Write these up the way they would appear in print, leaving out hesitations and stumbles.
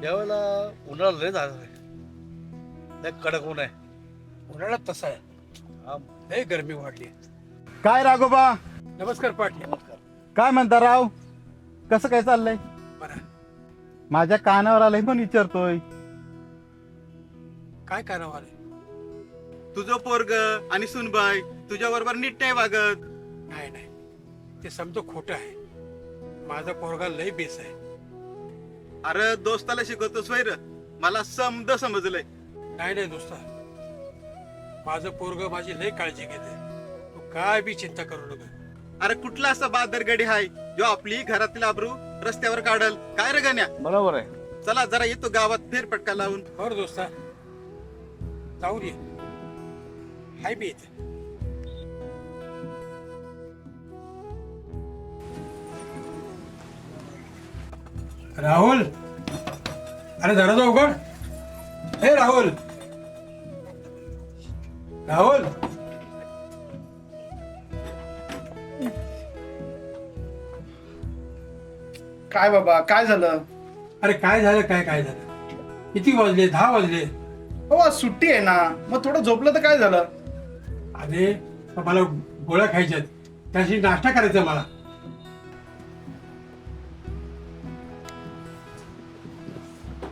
यावेळेला उन्हाळा लय झाला आहे. लय कडक ऊन आहे. उन्हाळ्यात तसा आहे. हा, लय गरमी वाढली. काय राघोबा, नमस्कार पाटील. नमस्कार. काय म्हणता राव? कसं काय चाललंय? बरं, माझ्या कानावर आलंय पण विचारतोय. काय करावं आले? तुझं पोरग आणि सुनबाई तुझ्या बरोबर नीट नाही वागत. नाही नाही, ते समजो खोटं आहे. माझा पोरगा लय बेस आहे. अरे दोस्ताला शिकवतोस वैर, मला समज समजलंय. नाही नाही दोस्ता, माझं पोरग माझी लय काळजी घेते. तू काय बी चिंता करू नका. अरे कुठला असा बादरगडी हाय जो आपली घरातील आबरू रस्त्यावर काढल? काय रे गण्या? बरोबर आहे. चला जरा येतो गावात फेरफटका लावून. बरं दोस्ता, जाऊन ये. हाय बी इथे. राहुल, अरे दरवाजा उघड. हे राहुल, राहुल. काय बाबा, काय झालं? अरे काय झालं? काय झालं? किती वाजले? 10 वाजले. हो आज सुट्टी आहे ना, मग थोडं झोपलं तर काय झालं? अरे मला गोळ्या खायच्यात, त्याशी नाश्ता करायचा मला.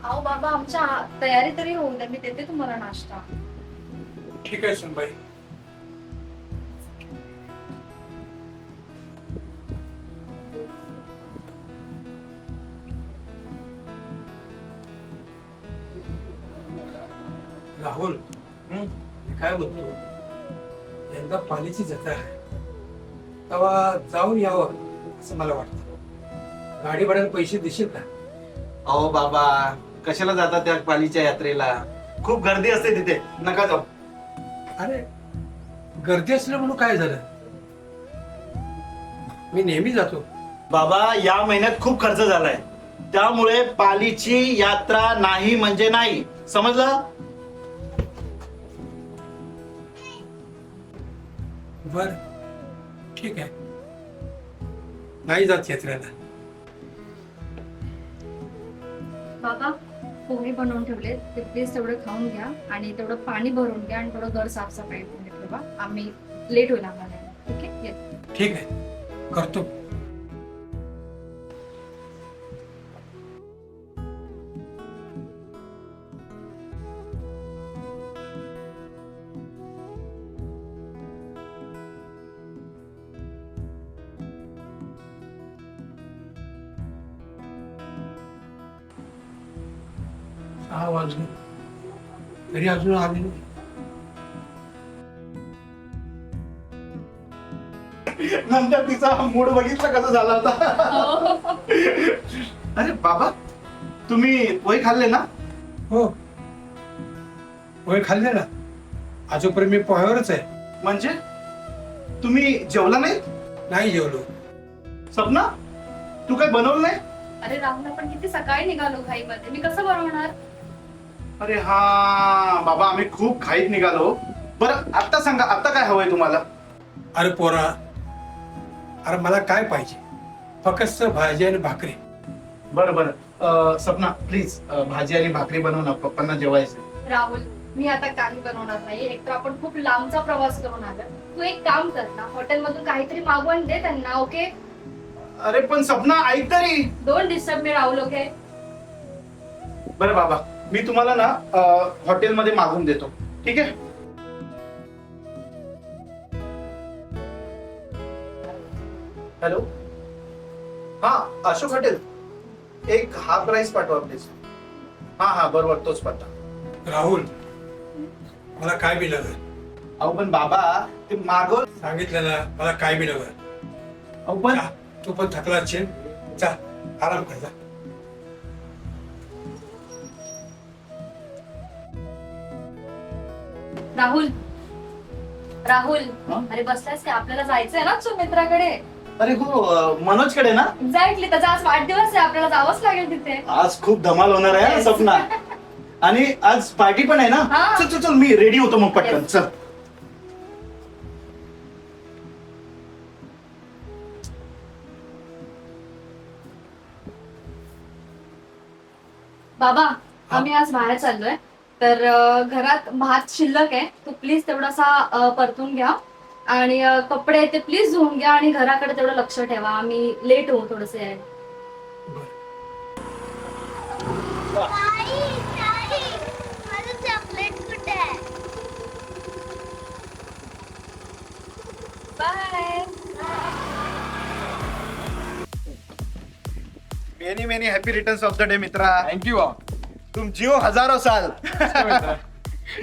अहो बाबा, आमच्या तयारी तरी होऊ द्या, मी देते तुम्हाला नाश्ता. ठीक आहे सुनबाई. राहुल, मी काय बोलतो, यंदा पालीची जत्रा आहे, तेव्हा जाऊन यावं असं मला वाटतं. गाडी भाड्याला पैसे देशील का? अहो बाबा, कशाला जाता त्या पालीच्या यात्रेला? खूप गर्दी असते तिथे, नका जाऊ. अरे गर्दी असलं म्हणून काय झालं? मी नेहमी जातो. बाबा, या महिन्यात खूप खर्च झालाय, त्यामुळे पालीची यात्रा नाही म्हणजे नाही, समजलं? बर, ठीक आहे, नाही जात यात्रेला. बाबा, पोहे बनवून ठेवले, ते प्लीज तेवढं खाऊन घ्या आणि तेवढं पाणी भरून घ्या आणि थोडं घर साफसफाई करून ठेवा. आम्ही लेट होईल आम्हाला. ठीक आहे, येतो. ठीक आहे, करतो. सहा वाजले तरी अजून आले नाही. नंतर तिचा मूड बघितला कसा झाला होता. अरे बाबा, तुम्ही पोहे खाल्ले ना? हो, पोहे खाल्ले ना. आजोपर्यंत मी पोह्यावरच आहे. म्हणजे तुम्ही जेवला नाही? नाही जेवलो. सपना, तू काय बनवलं नाही? अरे राहुल, आपण किती सकाळी निघालो घाईमध्ये, मी कसं बनवणार? अरे हा बाबा, आम्ही खूप घाईत निघालो. बरं आता सांगा, आता काय हवंय तुम्हाला? अरे पोरा, अरे मला काय पाहिजे? फक्त भाजी आणि भाकरी. बरं बरं, सपना प्लीज भाजी आणि भाकरी बनव ना, पप्पांना जेवायचं. राहुल, मी आता काही बनवणार नाही. एक तर आपण खूप लांबचा प्रवास करून आलो. तू एक काम कर ना, हॉटेलमधून काहीतरी मागवून दे त्यांना. ओके? अरे पण सपना ऐक तरी. Don't disturb me Rahul. Okay? बरं बाबा, मी तुम्हाला ना हॉटेलमध्ये मागून देतो, ठीक आहे? हॅलो, हा अशोक हॉटेल, एक हाफ राईस पाठवा प्लीज. हा बरोबर, तोच पत्ता. राहुल, मला काय बी लागल. अहो पण बाबा, ते मागव. सांगितलं ना, मला काय बी लागल. अहो पण जा, तू पण थकला असेल, जा आराम कर. जा. राहुल, राहुल, हा? अरे बसलायस का? आपल्याला जायचंय ना सुमित्राकडे. अरे हो, मनोजकडे ना? एक्झॅक्टली, त्याचा आज वाढदिवस आहे, आपल्याला जावंच लागेल तिथे. आज खूप धमाल होणार आहे Yes. सपना. आणि आज पार्टी पण आहे ना? हा. चल चल चल, मी रेडी होतो मग पटकन. Yes. चल. बाबा आम्ही आज बाहेर चाललोय तर घरात भात शिल्लक आहे तो प्लीज तेवढासा परतून घ्या आणि कपडे ते प्लीज धुवून घ्या आणि घराकडे तेवढं लक्ष ठेवा आम्ही लेट होऊ थोडस यायला. Bye. Many many happy returns of the day मित्रा. थँक्यू तुम जिओ हजारो साल.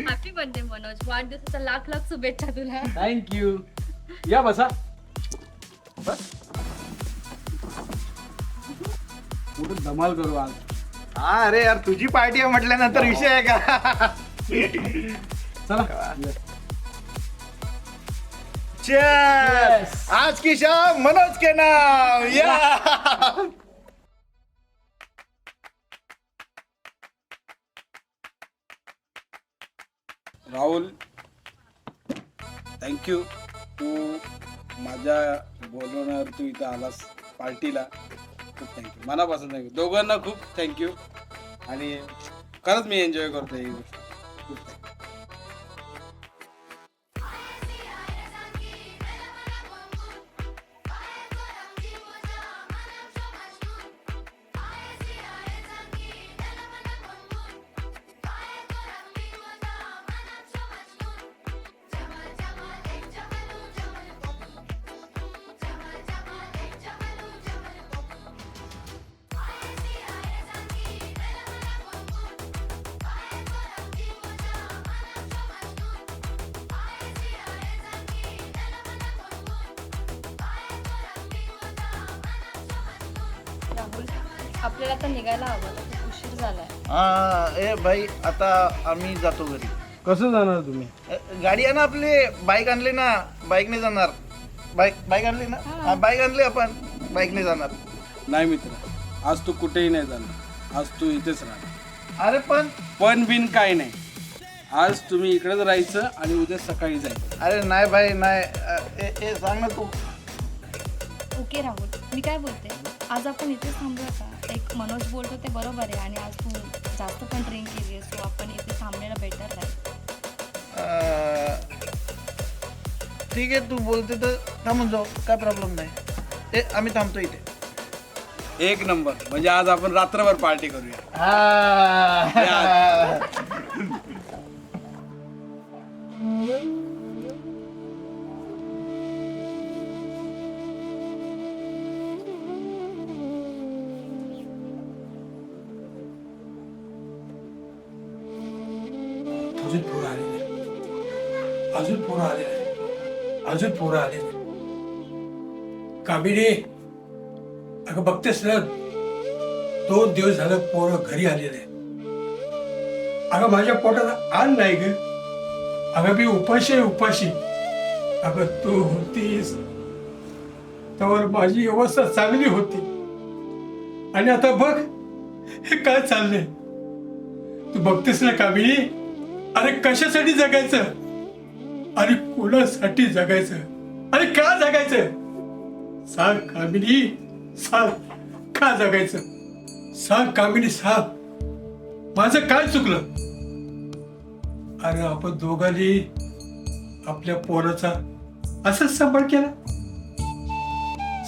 हॅपी बर्थडे मनोज, वाढदिवसाच्या लाख लाख शुभेच्छा तुला. थँक्यू. या बसा. कुठं धमाल करू आज. हा अरे यार तुझी पार्टी आहे म्हटल्यानंतर विषय आहे का. चला. Cheers! आज की शाम मनोज के नाम. या राहुल, थँक्यू. तू माझ्या बोलवण्यावर तू इथं आलास पार्टीला. खूप थँक्यू, मनापासून थँक्यू. दोघांना खूप थँक्यू. आणि खरंच मी एन्जॉय करतो ही गोष्ट. खूप थँक्यू. राहुल आपल्याला आता निघायला हवं, खूप उशीर झालाय. ए भाई आता आम्ही जातो घरी. कसं जाणार तुम्ही? गाडी आहे ना आपली. बाईक आणली ना. बाईकने जाणार. बाईक आणली ना. हा बाईक आणली आपण. बाईकने जाणार. नाही मित्र, आज तू कुठेही नाही जाणार. आज तू इथेच राहणार. अरे पण बिन काय नाही. आज तुम्ही इकडेच राहायचं आणि उद्या सकाळी जायचं. अरे नाही भाई नाही. सांग ना तू. ओके राहुल, मी काय बोलते, आज आपण इथेच थांबूया का? एक मनोज बोलतो ते बरोबर आहे आणि आज तू जास्त पण ड्रिंक केली सो आपण इथे थांबलेलं बेटर राहील. ठीक आहे तू बोलते तर थांबून जाऊ. काय प्रॉब्लेम नाही. आम्ही थांबतो इथे. एक नंबर. म्हणजे आज आपण रात्रभर पार्टी करूया. अजून पोरं आले नाही. अजून पोरं आले नाही. अजून पोरं आले नाही. कामिनी, अगं बघतेस ना 2 दिवस झालं पोरं घरी आलेले. अगं माझ्या पोटात आण नाही ग. अगं मी उपाशी. अगं तू होतीस तर माझी अवस्था चांगली होती आणि आता बघ हे काय चाललंय. तू बघतेस ना कामिनी, अरे कशासाठी जगायचं आणि कोणासाठी जगायचं आणि का जगायचं. सांग कामिनी, सांग का जगायचं. सांग कामिनी, सांग माझं काय चुकलं. अरे आपण दोघांनी आपल्या पोराचा असंच सांभाळ केला.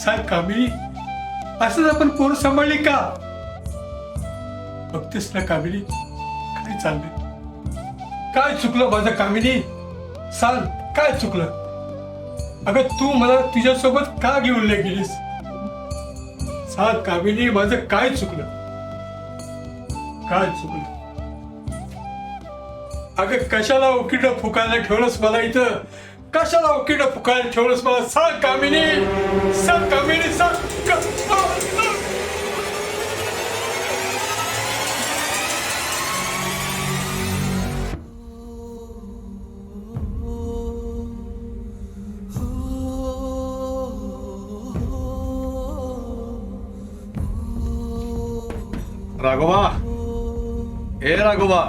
सांग कामिनी, असंच आपण पोरं सांभाळली का. बघतेस ना कामिनी काय चाललंय. काय चुकलं माझं कामिनी, सांग काय चुकलं. अगं तू मला तुझ्यासोबत का घेऊन नाही गेलीस. सांग कामिनी माझं काय चुकलं. काय चुकलं. अगं कशाला उकिडं फुकायला ठेवलंस मला इथं. कशाला उकिडं फुकायला ठेवलंस मला. सांग कामिनी, सांग कामिनी, सांग. राघोबा. ए राघोबा.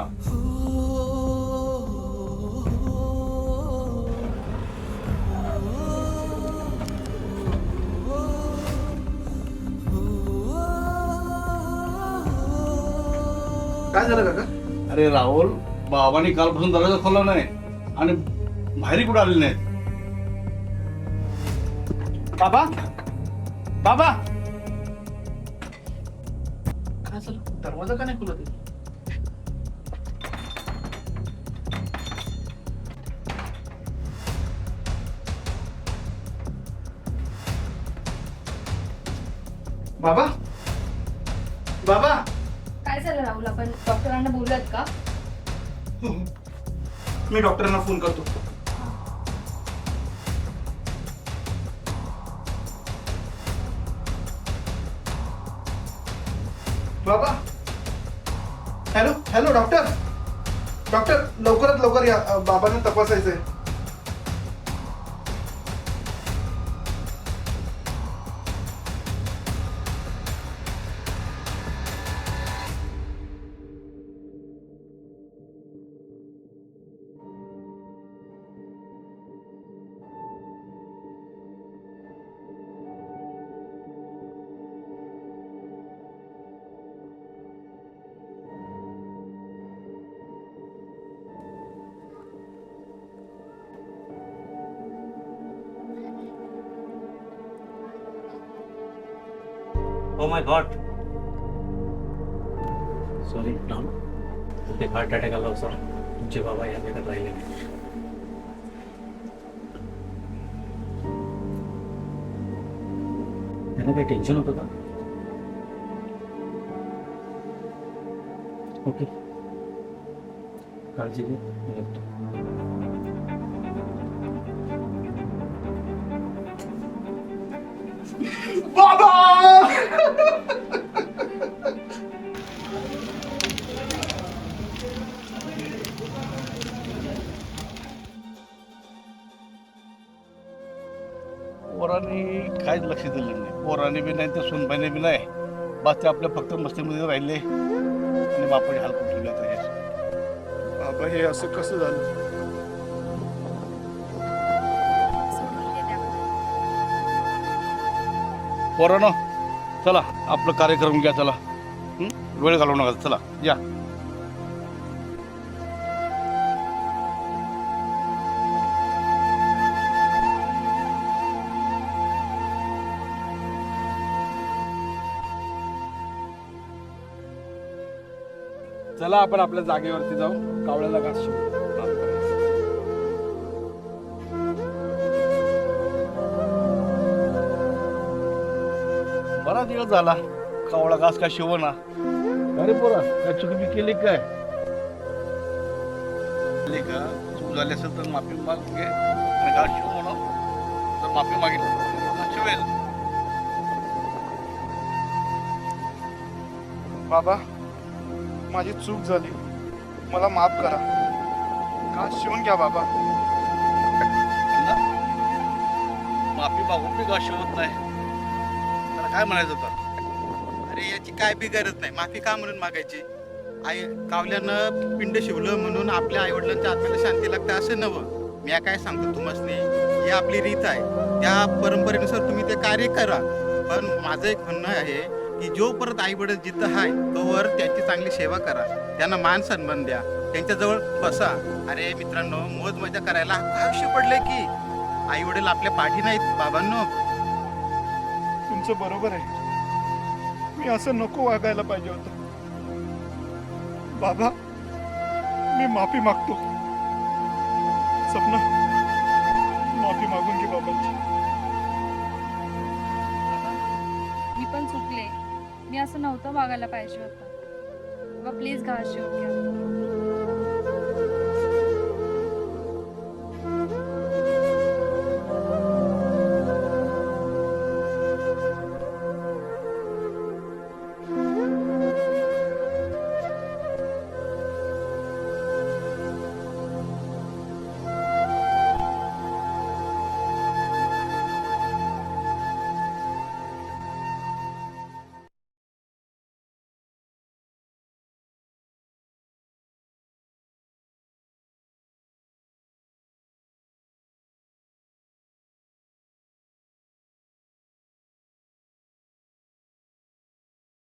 झालं काका? अरे राहुल, बाबांनी कालपासून दरवाजा खोलला नाही आणि बाहेर कुठे आलेले नाहीत. बाबा बाबा काय झालं? दरवाजा का नाही खुलत? बाबा बाबा काय झालं राहुल, आपण डॉक्टरांना बोलूयात का? मी डॉक्टरांना फोन करतो. बाबा हॅलो हॅलो डॉक्टर डॉक्टर लवकरात लवकर या, बाबांना तपासायचंय. Oh my God. Sorry Rahul, ते हार्ट अटॅक आला होता. तुमचे बाबा या जगात राहिले नाही. त्यांना काही टेन्शन होतं का? ओके, काळजी घे, मी येतो. पोरांनी काहीच लक्ष दिलं नाही. पोरांनी बी नाही तर सुनबाईने बी नाही. बस ते आपल्या फक्त मस्तीमध्ये राहिले आणि बापाचे हाल करून ठेवले आता हे. बाबा हे असं कसं झालं? पोरांनो, चला आपलं कार्यक्रम घ्या. चला, वेळ घालवू नका. चला या. चला आपण आपल्या जागेवरती जाऊ, कावळ्याला घास शिवू. बराच दिवस झाला कावळा घास काय शिवना. अरे पोरा, काय चुकी बी केली काय? केली का? चूक झाली असेल तर माफी माग घे आणि घास शिव म्हणा. तर माफी मागितली शिवेल. बाबा माझी चूक झाली, मला माफ करा. घास शिवून घ्या बाबा. माफी मागून बी घास शिवत नाही. त्याला काय म्हणायचं होतं? अरे याची काय बी गरज नाही. माफी का म्हणून मागायची? आई कावल्यानं पिंड शिवलं म्हणून आपल्या आईवडिलांच्या आत्म्याला शांती लागते असं नवं. मी काय सांगतो तुम्हाला, ही आपली रीत आहे. त्या परंपरेनुसार तुम्ही ते कार्य करा. पण माझं एक म्हणणं आहे की जो परत आई वडील जिथं आहे तोवर त्यांची चांगली सेवा करा. त्यांना मान सन्मान द्या, त्यांच्याजवळ बसा. अरे मित्रांनो, मोज मजा करायला आयुष्य पडले की आई वडील आपल्या पाठी नाहीत. बाबांनो, तुमचं बरोबर आहे. मी असं नको वागायला पाहिजे होतं. बाबा मी माफी मागतो. सपना, माफी मागून घे बाबांची. मी पण चुकले. मी असं नव्हतं वागायला पाहिजे होतं. बाबा प्लीज घास शिवून घ्या.